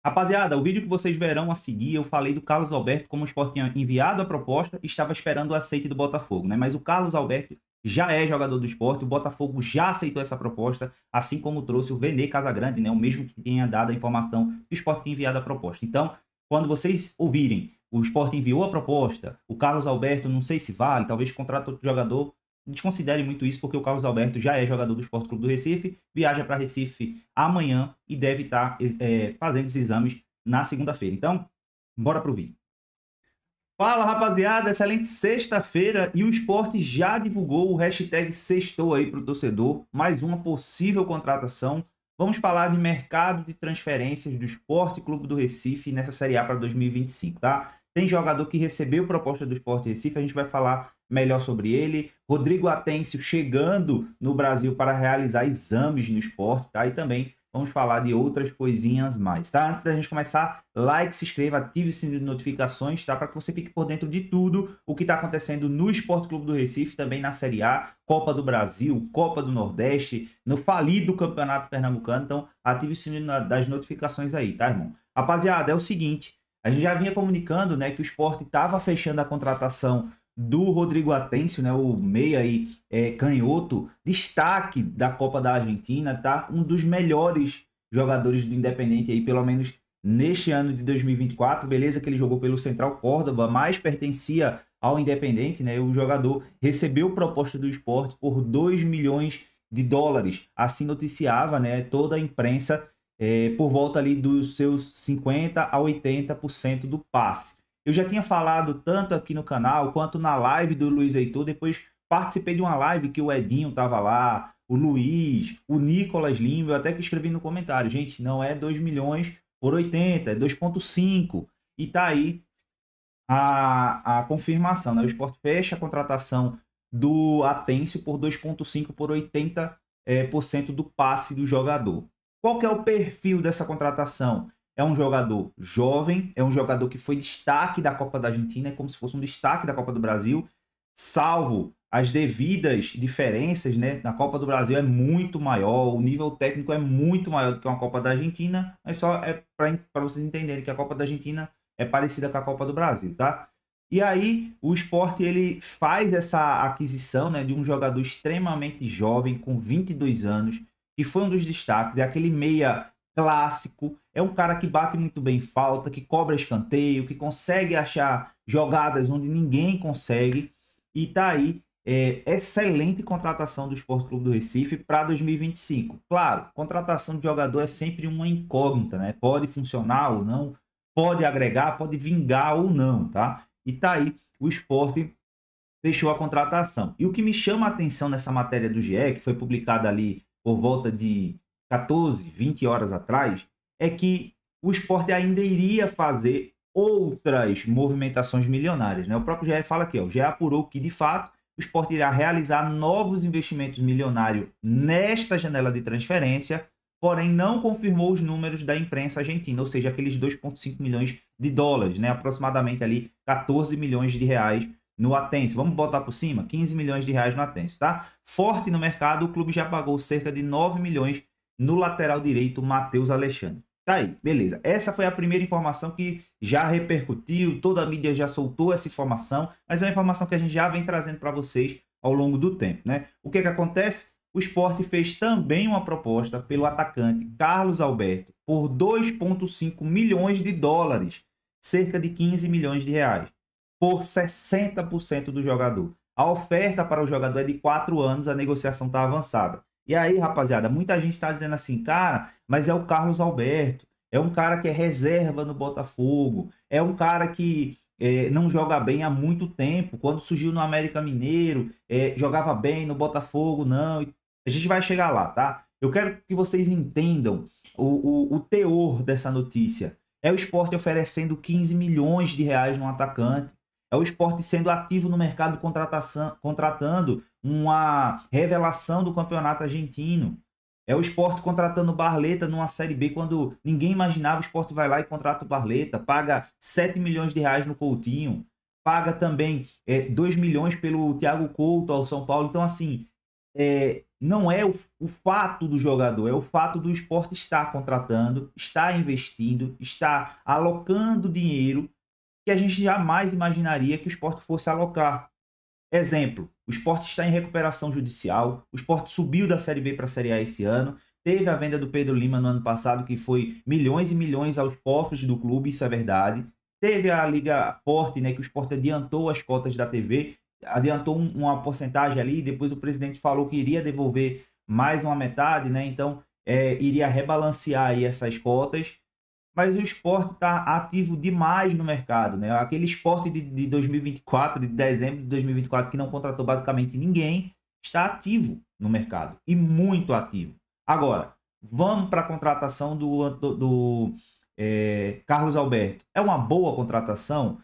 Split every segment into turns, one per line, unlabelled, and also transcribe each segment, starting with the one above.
Rapaziada, o vídeo que vocês verão a seguir, eu falei do Carlos Alberto como o Sport tinha enviado a proposta e estava esperando o aceite do Botafogo, né? Mas o Carlos Alberto já é jogador do Sport, o Botafogo já aceitou essa proposta, assim como trouxe o Vene Casagrande, né? O mesmo que tinha dado a informação que o Sport tinha enviado a proposta. Então, quando vocês ouvirem, o Sport enviou a proposta, o Carlos Alberto, não sei se vale, talvez contrate outro jogador, desconsidere muito isso, porque o Carlos Alberto já é jogador do Sport Clube do Recife, viaja para Recife amanhã e deve estar fazendo os exames na segunda-feira. Então, bora pro vídeo. Fala, rapaziada, excelente sexta-feira e o Sport já divulgou o hashtag sextou aí para o torcedor, mais uma possível contratação. Vamos falar de mercado de transferências do Sport Clube do Recife nessa Série A para 2025, tá? Tem jogador que recebeu proposta do Sport Recife, a gente vai falar melhor sobre ele. Rodrigo Atencio chegando no Brasil para realizar exames no Sport, tá? E também vamos falar de outras coisinhas mais, tá? Antes da gente começar, like, se inscreva, ative o sininho de notificações, tá? Para que você fique por dentro de tudo o que está acontecendo no Sport Clube do Recife, também na Série A, Copa do Brasil, Copa do Nordeste, no falido Campeonato Pernambucano. Então, ative o sininho das notificações aí, tá, irmão? Rapaziada, é o seguinte, a gente já vinha comunicando, né, que o Sport estava fechando a contratação do Rodrigo Atencio, né, o meia aí, canhoto, destaque da Copa da Argentina, tá? Um dos melhores jogadores do Independente aí, pelo menos neste ano de 2024, beleza que ele jogou pelo Central Córdoba, mas pertencia ao Independente, né? O jogador recebeu proposta do Sport por 2 milhões de dólares, assim noticiava, né, toda a imprensa, por volta ali dos seus 50 a 80% do passe. Eu já tinha falado tanto aqui no canal quanto na live do Luiz Heitor. Depois participei de uma live que o Edinho tava lá, o Luiz, o Nicolas Lima. Eu até que escrevi no comentário, gente, não é 2 milhões por 80, é 2,5. E tá aí a confirmação, né? O Sport fecha a contratação do Atencio por 2,5 por 80% do passe do jogador. Qual que é o perfil dessa contratação? É um jogador jovem, é um jogador que foi destaque da Copa da Argentina, é como se fosse um destaque da Copa do Brasil, salvo as devidas diferenças, né? Na Copa do Brasil é muito maior, o nível técnico é muito maior do que uma Copa da Argentina, mas só é para vocês entenderem que a Copa da Argentina é parecida com a Copa do Brasil, tá? E aí o Sport ele faz essa aquisição, né, de um jogador extremamente jovem, com 22 anos, que foi um dos destaques, é aquele meia clássico, é um cara que bate muito bem falta, que cobra escanteio, que consegue achar jogadas onde ninguém consegue, e tá aí, excelente contratação do Sport Clube do Recife para 2025. Claro, contratação de jogador é sempre uma incógnita, né? Pode funcionar ou não, pode agregar, pode vingar ou não, tá? E tá aí, o Sport fechou a contratação. E o que me chama a atenção nessa matéria do GE, que foi publicada ali por volta de 14, 20 horas atrás, é que o Sport ainda iria fazer outras movimentações milionárias, né? O próprio GE fala aqui, ó, o GE apurou que, de fato, o Sport irá realizar novos investimentos milionários nesta janela de transferência, porém não confirmou os números da imprensa argentina, ou seja, aqueles 2,5 milhões de dólares, né? Aproximadamente ali 14 milhões de reais no Atencio. Vamos botar por cima? 15 milhões de reais no Atencio, tá? Forte no mercado, o clube já pagou cerca de 9 milhões no lateral direito, Matheus Alexandre. Tá aí, beleza. Essa foi a primeira informação que já repercutiu, toda a mídia já soltou essa informação, mas é uma informação que a gente já vem trazendo para vocês ao longo do tempo, né? O que acontece? O Sport fez também uma proposta pelo atacante Carlos Alberto por 2,5 milhões de dólares, cerca de 15 milhões de reais, por 60% do jogador. A oferta para o jogador é de 4 anos, a negociação está avançada. E aí, rapaziada, muita gente está dizendo assim, cara, mas é o Carlos Alberto, é um cara que é reserva no Botafogo, é um cara que não joga bem há muito tempo, quando surgiu no América Mineiro, jogava bem no Botafogo, não. A gente vai chegar lá, tá? Eu quero que vocês entendam o teor dessa notícia. É o Sport oferecendo 15 milhões de reais no atacante, é o Sport sendo ativo no mercado de contratação, contratando uma revelação do campeonato argentino. É o Sport contratando o Barleta numa Série B quando ninguém imaginava. O Sport vai lá e contrata o Barleta, paga 7 milhões de reais no Coutinho, paga também 2 milhões pelo Thiago Couto ao São Paulo. Então, assim, não é o fato do jogador, é o fato do esporte estar contratando, estar investindo, estar alocando dinheiro que a gente jamais imaginaria que o esporte fosse alocar. Exemplo, o esporte está em recuperação judicial, o esporte subiu da Série B para a Série A esse ano, teve a venda do Pedro Lima no ano passado, que foi milhões e milhões aos cofres do clube, isso é verdade. Teve a Liga Forte, né, que o esporte adiantou as cotas da TV, adiantou uma porcentagem ali, depois o presidente falou que iria devolver mais uma metade, né, então iria rebalancear aí essas cotas, mas o esporte está ativo demais no mercado, né? Aquele esporte de 2024, de dezembro de 2024, que não contratou basicamente ninguém, está ativo no mercado e muito ativo. Agora, vamos para a contratação do Carlos Alberto. É uma boa contratação?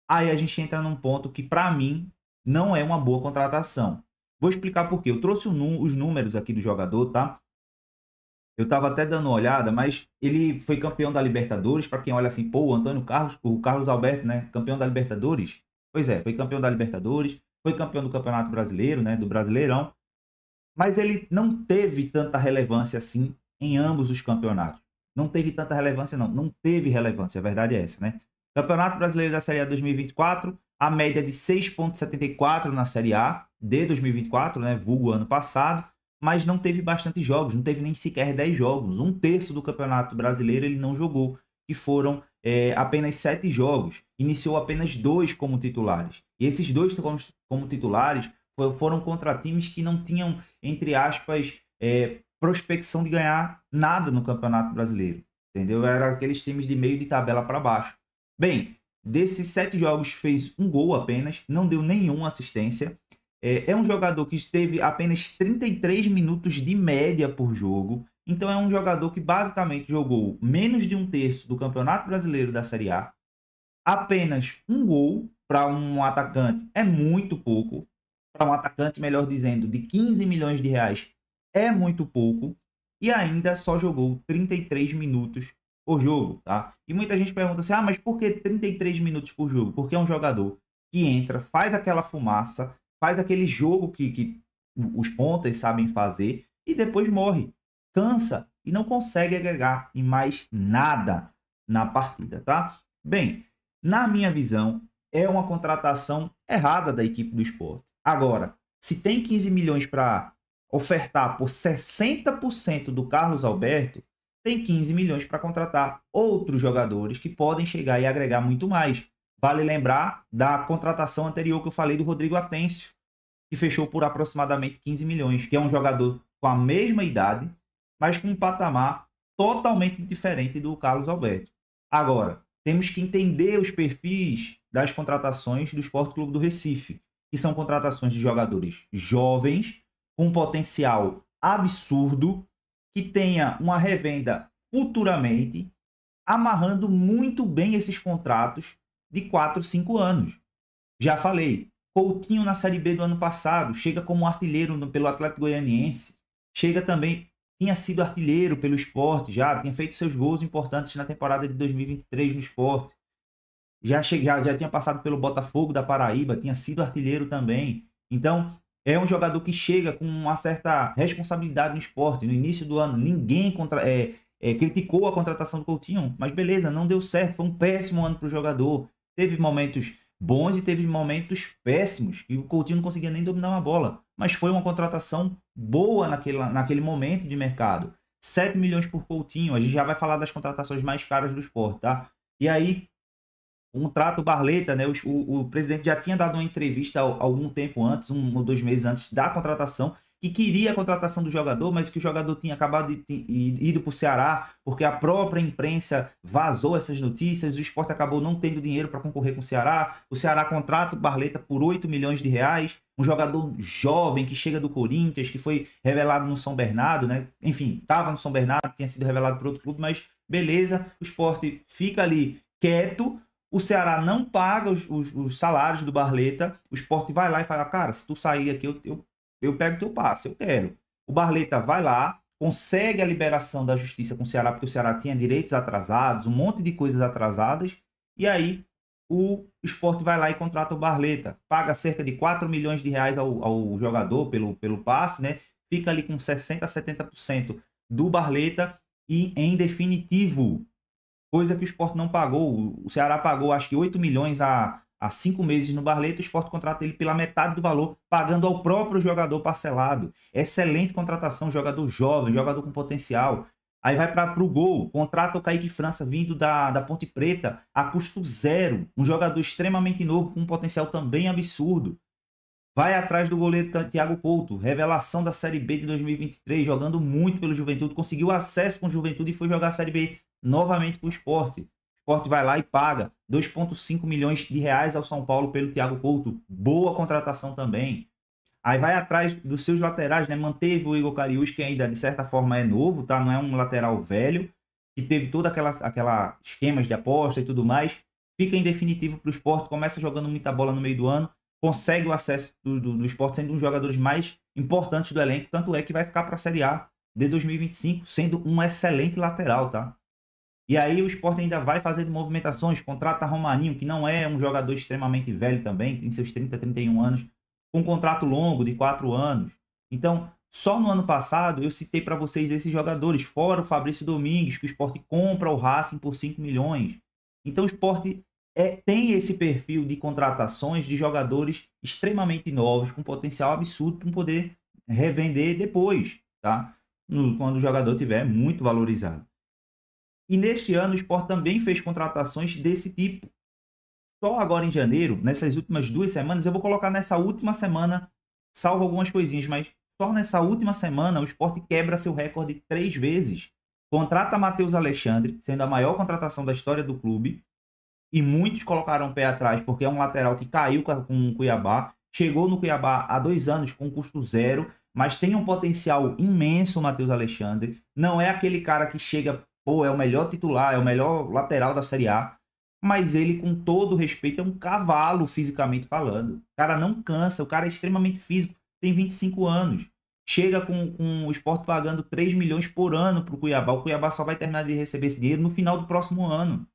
Aí a gente entra num ponto que, para mim, não é uma boa contratação. Vou explicar por quê. Eu trouxe os números aqui do jogador, tá? Eu tava até dando uma olhada, mas ele foi campeão da Libertadores. Para quem olha assim, pô, o Antônio Carlos, o Carlos Alberto, né? Campeão da Libertadores. Pois é, foi campeão da Libertadores, foi campeão do Campeonato Brasileiro, né? Do Brasileirão. Mas ele não teve tanta relevância assim em ambos os campeonatos. Não teve tanta relevância, não. Não teve relevância, a verdade é essa, né? Campeonato Brasileiro da Série A 2024, a média de 6,74 na Série A de 2024, né? Vulgo ano passado, mas não teve bastante jogos, não teve nem sequer 10 jogos. Um terço do Campeonato Brasileiro ele não jogou, e foram apenas 7 jogos. Iniciou apenas 2 como titulares. E esses 2 como titulares foram contra times que não tinham, entre aspas, prospecção de ganhar nada no Campeonato Brasileiro. Entendeu? Era aqueles times de meio de tabela para baixo. Bem, desses 7 jogos fez um gol apenas, não deu nenhuma assistência. É um jogador que teve apenas 33 minutos de média por jogo. Então é um jogador que basicamente jogou menos de um terço do Campeonato Brasileiro da Série A. Apenas um gol para um atacante é muito pouco. Para um atacante, melhor dizendo, de 15 milhões de reais é muito pouco. E ainda só jogou 33 minutos por jogo, tá? E muita gente pergunta assim, mas por que 33 minutos por jogo? Porque é um jogador que entra, faz aquela fumaça, faz aquele jogo que os pontas sabem fazer e depois morre. Cansa e não consegue agregar em mais nada na partida, tá? Bem, na minha visão, é uma contratação errada da equipe do Sport. Agora, se tem 15 milhões para ofertar por 60% do Carlos Alberto, tem 15 milhões para contratar outros jogadores que podem chegar e agregar muito mais. Vale lembrar da contratação anterior que eu falei do Rodrigo Atencio, que fechou por aproximadamente 15 milhões, que é um jogador com a mesma idade, mas com um patamar totalmente diferente do Carlos Alberto. Agora, temos que entender os perfis das contratações do Sport Clube do Recife, que são contratações de jogadores jovens, com potencial absurdo, que tenha uma revenda futuramente, amarrando muito bem esses contratos de 4, 5 anos. Já falei, Coutinho na Série B do ano passado, chega como artilheiro pelo Atlético Goianiense, chega também, tinha sido artilheiro pelo Sport, já tinha feito seus gols importantes na temporada de 2023 no Sport, já tinha passado pelo Botafogo da Paraíba, tinha sido artilheiro também. Então, é um jogador que chega com uma certa responsabilidade no esporte. No início do ano, ninguém criticou a contratação do Coutinho, mas beleza, não deu certo. Foi um péssimo ano para o jogador. Teve momentos bons e teve momentos péssimos, e o Coutinho não conseguia nem dominar uma bola. Mas foi uma contratação boa naquele momento de mercado. 7 milhões por Coutinho. A gente já vai falar das contratações mais caras do esporte, tá? E aí, contrato Barleta, né? O presidente já tinha dado uma entrevista algum tempo antes, 1 ou 2 meses antes da contratação, que queria a contratação do jogador, mas que o jogador tinha acabado de ido para o Ceará, porque a própria imprensa vazou essas notícias, o Sport acabou não tendo dinheiro para concorrer com o Ceará contrata o Barleta por 8 milhões de reais, um jogador jovem que chega do Corinthians, que foi revelado no São Bernardo, né? Enfim, estava no São Bernardo, tinha sido revelado por outro clube, mas beleza, o Sport fica ali quieto. O Ceará não paga os salários do Barleta. O Sport vai lá e fala, cara, se tu sair aqui, eu pego teu passe, eu quero. O Barleta vai lá, consegue a liberação da justiça com o Ceará, porque o Ceará tinha direitos atrasados, um monte de coisas atrasadas, e aí o Sport vai lá e contrata o Barleta, paga cerca de 4 milhões de reais ao jogador pelo passe, né? fica ali com 60% a 70% do Barleta e em definitivo, coisa que o Sport não pagou. O Ceará pagou acho que 8 milhões há 5 meses no Barleta, o Sport contrata ele pela metade do valor, pagando ao próprio jogador parcelado. Excelente contratação, jogador jovem, jogador com potencial. Aí vai para o Gol, contrata o Kaique França vindo da Ponte Preta a custo zero. Um jogador extremamente novo, com um potencial também absurdo. Vai atrás do goleiro Thiago Couto, revelação da Série B de 2023, jogando muito pelo Juventude, conseguiu acesso com o Juventude e foi jogar a Série B novamente com o Sport. O Sport vai lá e paga 2,5 milhões de reais ao São Paulo pelo Thiago Couto. Boa contratação também. Aí vai atrás dos seus laterais, né? Manteve o Igor Cariús, que ainda de certa forma é novo, tá? Não é um lateral velho, que teve toda aquela esquemas de aposta e tudo mais. Fica em definitivo para o Sport, começa jogando muita bola no meio do ano, consegue o acesso do Sport, sendo um dos jogadores mais importantes do elenco, tanto é que vai ficar para a Série A de 2025, sendo um excelente lateral, tá? E aí o Sport ainda vai fazer movimentações, contrata Romarinho, que não é um jogador extremamente velho também, tem seus 30, 31 anos, com um contrato longo de 4 anos. Então, só no ano passado eu citei para vocês esses jogadores, fora o Fabrício Domingues, que o Sport compra o Racing por 5 milhões. Então o Sport tem esse perfil de contratações de jogadores extremamente novos, com potencial absurdo para poder revender depois, tá? Quando o jogador estiver muito valorizado. E neste ano o Sport também fez contratações desse tipo. Só agora em janeiro, nessas últimas 2 semanas, eu vou colocar nessa última semana, salvo algumas coisinhas, mas só nessa última semana o Sport quebra seu recorde 3 vezes. Contrata Matheus Alexandre, sendo a maior contratação da história do clube, e muitos colocaram o pé atrás, porque é um lateral que caiu com o Cuiabá, chegou no Cuiabá há 2 anos com custo zero, mas tem um potencial imenso o Matheus Alexandre. Não é aquele cara que chega, pô, é o melhor titular, é o melhor lateral da Série A, mas ele, com todo respeito, é um cavalo fisicamente falando. O cara não cansa, o cara é extremamente físico, tem 25 anos. Chega com o Sport pagando 3 milhões por ano para o Cuiabá. O Cuiabá só vai terminar de receber esse dinheiro no final do próximo ano.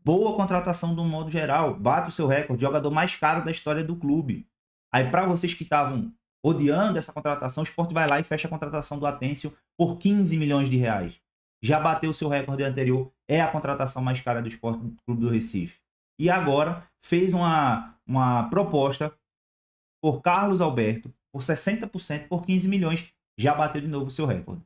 Boa contratação de um modo geral, bate o seu recorde, jogador mais caro da história do clube. Aí, para vocês que estavam odiando essa contratação, o Sport vai lá e fecha a contratação do Atencio por 15 milhões de reais. Já bateu o seu recorde anterior, é a contratação mais cara do Sport Clube do Recife. E agora fez uma proposta por Carlos Alberto, por 60%, por 15 milhões, já bateu de novo o seu recorde.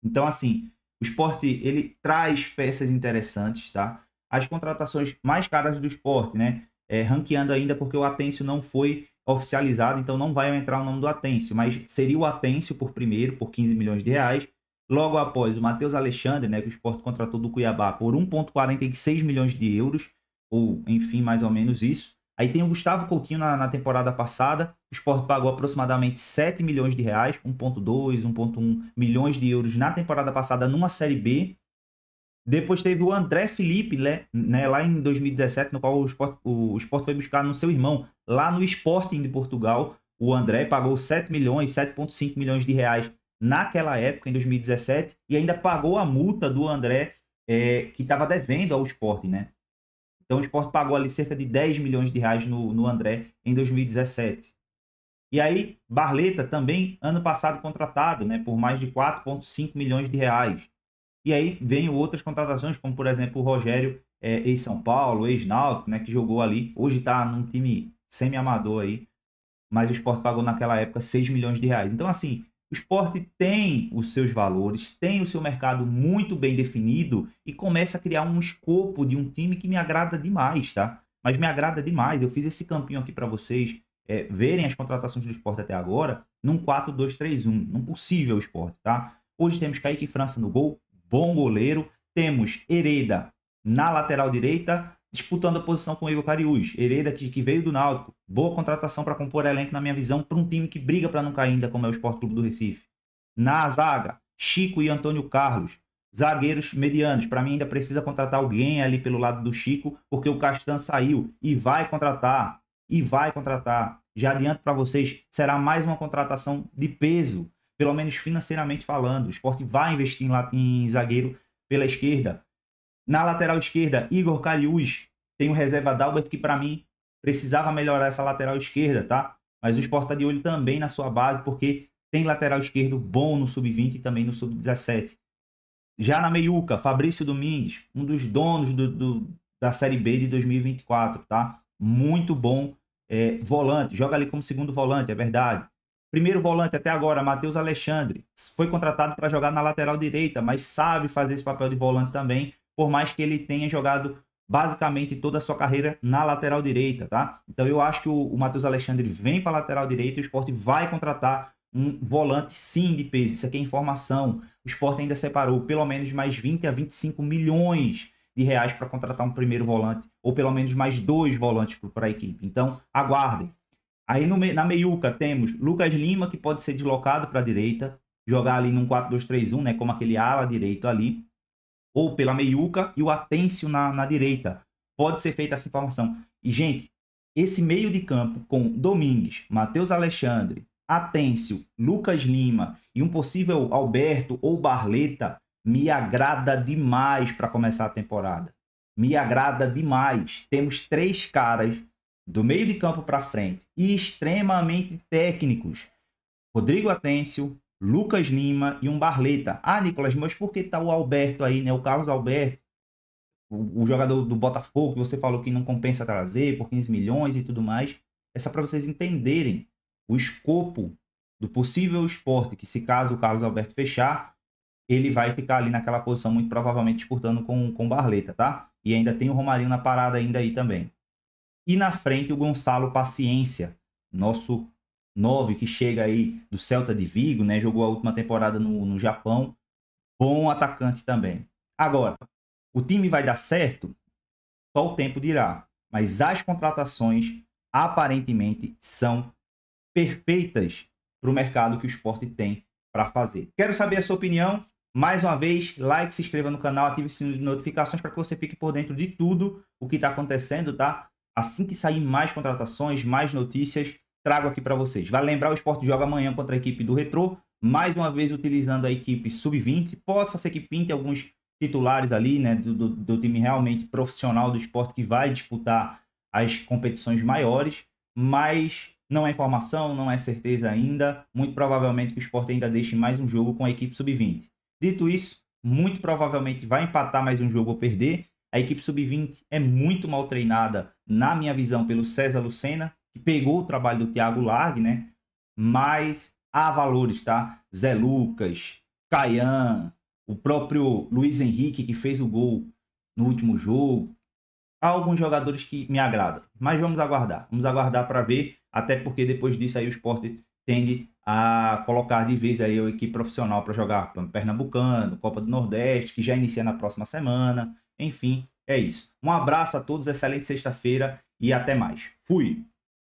Então, assim, o Sport, ele traz peças interessantes, tá? As contratações mais caras do Sport, né? Ranqueando ainda porque o Atencio não foi oficializado, então não vai entrar o nome do Atencio, mas seria o Atencio por primeiro, por 15 milhões de reais. Logo após, o Matheus Alexandre, né, que o Sport contratou do Cuiabá por 1,46 milhões de euros, ou enfim, mais ou menos isso. Aí tem o Gustavo Coutinho na temporada passada, o Sport pagou aproximadamente 7 milhões de reais, 1,2, 1,1 milhões de euros na temporada passada numa Série B. Depois teve o André Felipe, né, lá em 2017, no qual o Sport foi buscar no seu irmão, lá no Sporting de Portugal. O André pagou 7 milhões, 7,5 milhões de reais naquela época, em 2017, e ainda pagou a multa do André, que estava devendo ao Sport, né? Então o Sport pagou ali cerca de 10 milhões de reais no André em 2017. E aí, Barleta também, ano passado, contratado, né, por mais de 4,5 milhões de reais. E aí vem outras contratações, como por exemplo o Rogério, ex-São Paulo, ex-Náutico, né, que jogou ali. Hoje está num time semi-amador aí, mas o Sport pagou naquela época 6 milhões de reais. Então, assim, o Sport tem os seus valores, tem o seu mercado muito bem definido e começa a criar um escopo de um time que me agrada demais, tá? Mas me agrada demais. Eu fiz esse campinho aqui para vocês verem as contratações do Sport até agora num 4-2-3-1, num possível Sport, tá? Hoje temos Kaique França no gol, bom goleiro. Temos Hereda na lateral direita, disputando a posição com o Igor Cariús. Hereda que veio do Náutico. Boa contratação para compor elenco, na minha visão, para um time que briga para não cair ainda, como é o Sport Clube do Recife. Na zaga, Chico e Antônio Carlos. Zagueiros medianos. Para mim ainda precisa contratar alguém ali pelo lado do Chico, porque o Castan saiu e vai contratar. Já adianto para vocês, será mais uma contratação de peso, pelo menos financeiramente falando. O Sport vai investir em zagueiro pela esquerda. Na lateral esquerda, Igor Cariús. Tem o reserva Dalbert, que para mim precisava melhorar essa lateral esquerda, tá? Mas o Sport está de olho também na sua base, porque tem lateral esquerdo bom no sub-20 e também no sub-17. Já na meiuca, Fabrício Domingues, um dos donos da Série B de 2024, tá? Muito bom volante, joga ali como segundo volante, é verdade. Primeiro volante até agora, Matheus Alexandre, foi contratado para jogar na lateral direita, mas sabe fazer esse papel de volante também, por mais que ele tenha jogado basicamente toda a sua carreira na lateral direita, tá? Então eu acho que o Matheus Alexandre vem para a lateral direita e o Sport vai contratar um volante sim de peso. Isso aqui é informação. O Sport ainda separou pelo menos mais 20 a 25 milhões de reais para contratar um primeiro volante, ou pelo menos mais 2 volantes para a equipe. Então, aguardem. Aí na meiuca temos Lucas Lima, que pode ser deslocado para a direita, jogar ali num 4-2-3-1, né, como aquele ala direito ali, ou pela meiuca, e o Atêncio na direita. Pode ser feita essa informação. E, gente, esse meio de campo com Domingues, Matheus Alexandre, Atêncio, Lucas Lima e um possível Alberto ou Barleta me agrada demais para começar a temporada. Me agrada demais. Temos 3 caras do meio de campo para frente e extremamente técnicos. Rodrigo Atêncio, Lucas Lima e um Barleta. Ah, Nicolas, mas por que tá o Alberto aí, né? O Carlos Alberto, o jogador do Botafogo, que você falou que não compensa trazer por 15 milhões e tudo mais. É só para vocês entenderem o escopo do possível Sport, que se caso o Carlos Alberto fechar, ele vai ficar ali naquela posição, muito provavelmente disputando com o Barleta, tá? E ainda tem o Romarinho na parada ainda aí também. E na frente o Gonçalo Paciência, nosso 9 que chega aí do Celta de Vigo, né? Jogou a última temporada no Japão. Bom atacante também. Agora, o time vai dar certo? Só o tempo dirá. Mas as contratações aparentemente são perfeitas para o mercado que o Sport tem para fazer. Quero saber a sua opinião. Mais uma vez, like, se inscreva no canal, ative o sino de notificações para que você fique por dentro de tudo o que está acontecendo, tá? Assim que sair mais contratações, mais notícias, trago aqui para vocês. Vale lembrar, o Sport joga amanhã contra a equipe do Retrô, mais uma vez utilizando a equipe sub-20. Possa ser que pinte alguns titulares ali, né, do time realmente profissional do Sport que vai disputar as competições maiores, mas não é informação, não é certeza ainda. Muito provavelmente que o Sport ainda deixe mais um jogo com a equipe sub-20. Dito isso, muito provavelmente vai empatar mais um jogo ou perder. A equipe sub-20 é muito mal treinada, na minha visão, pelo César Lucena, que pegou o trabalho do Thiago Largue, né? Mas há valores, tá? Zé Lucas, Caian, o próprio Luiz Henrique, que fez o gol no último jogo. Há alguns jogadores que me agradam, mas vamos aguardar para ver, até porque depois disso aí o Sport tende a colocar de vez aí a equipe profissional para jogar Pernambucano, Copa do Nordeste, que já inicia na próxima semana. Enfim, é isso. Um abraço a todos, excelente sexta-feira e até mais. Fui!